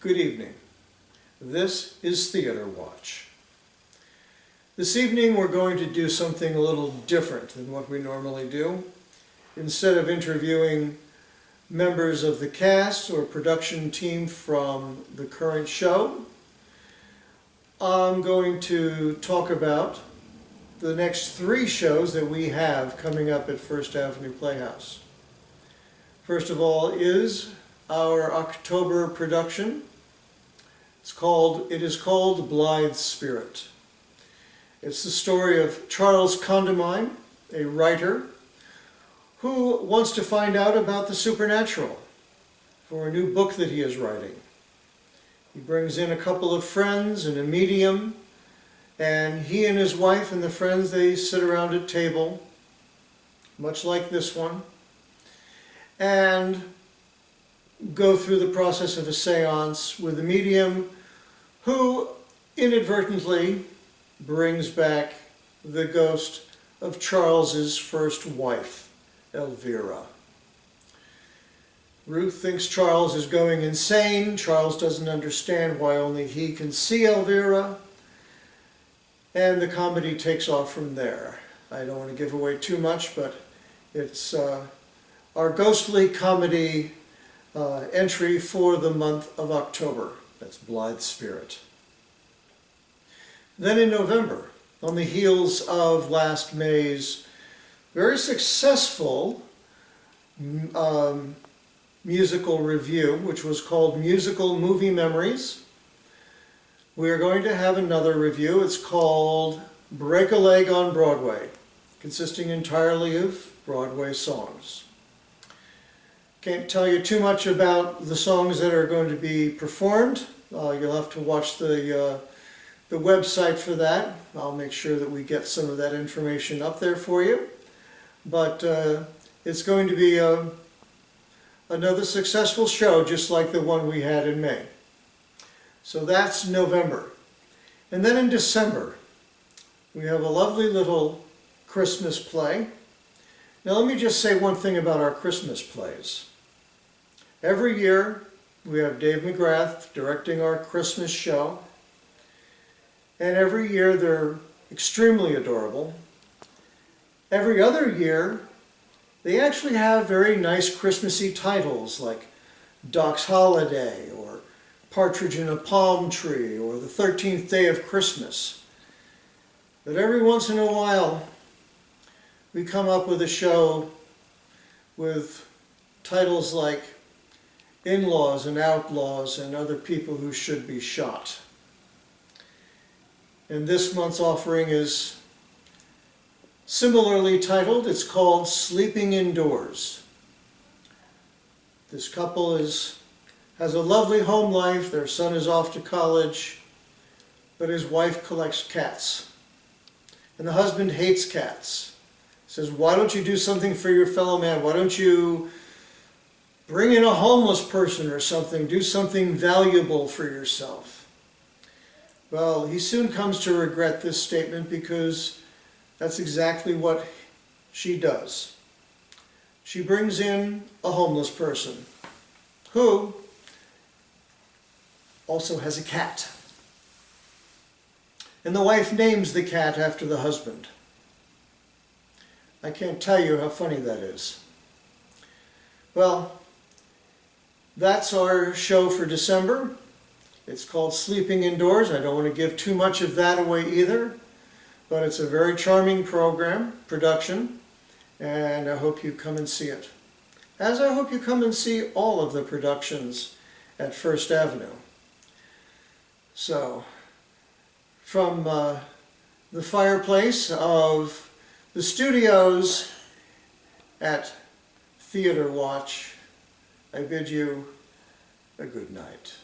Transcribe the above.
Good evening. This is Theater Watch. This evening we're going to do something a little different than what we normally do. Instead of interviewing members of the cast or production team from the current show, I'm going to talk about the next 3 shows that we have coming up at First Avenue Playhouse. First of all is our October production. It is called Blithe Spirit. It's the story of Charles Condamine, a writer who wants to find out about the supernatural for a new book that he is writing. He brings in a couple of friends and a medium, and he and his wife and the friends, they sit around a table, much like this one, and go through the process of a seance with a medium who inadvertently brings back the ghost of Charles's first wife, Elvira. Ruth thinks Charles is going insane. Charles doesn't understand why only he can see Elvira, and the comedy takes off from there. I don't want to give away too much, but it's our ghostly comedy entry for the month of October. That's Blithe Spirit. Then in November, on the heels of last May's very successful musical review, which was called Musical Movie Memories, we are going to have another review. It's called Break a Leg on Broadway, consisting entirely of Broadway songs. Can't tell you too much about the songs that are going to be performed. You'll have to watch the website for that. I'll make sure that we get some of that information up there for you. But it's going to be another successful show, just like the one we had in May. So that's November. And then in December, we have a lovely little Christmas play. Now let me just say one thing about our Christmas plays. Every year we have Dave McGrath directing our Christmas show, and every year they're extremely adorable. Every other year they actually have very nice Christmassy titles like Doc's Holiday or Partridge in a Palm Tree or The 13th Day of Christmas. But every once in a while we come up with a show with titles like In-Laws and Outlaws and Other People Who Should Be Shot. And this month's offering is similarly titled. It's called Sleeping Indoors. This couple has a lovely home life. Their son is off to college, but his wife collects cats. And the husband hates cats. Says, why don't you do something for your fellow man? Why don't you bring in a homeless person or something? Do something valuable for yourself. Well, he soon comes to regret this statement because that's exactly what she does. She brings in a homeless person who also has a cat. And the wife names the cat after the husband. I can't tell you how funny that is. Well, that's our show for December. It's called Sleeping Indoors. I don't want to give too much of that away either, but it's a very charming production, and I hope you come and see it. As I hope you come and see all of the productions at First Avenue. So, from the fireplace of the studios at Theater Watch, I bid you a good night.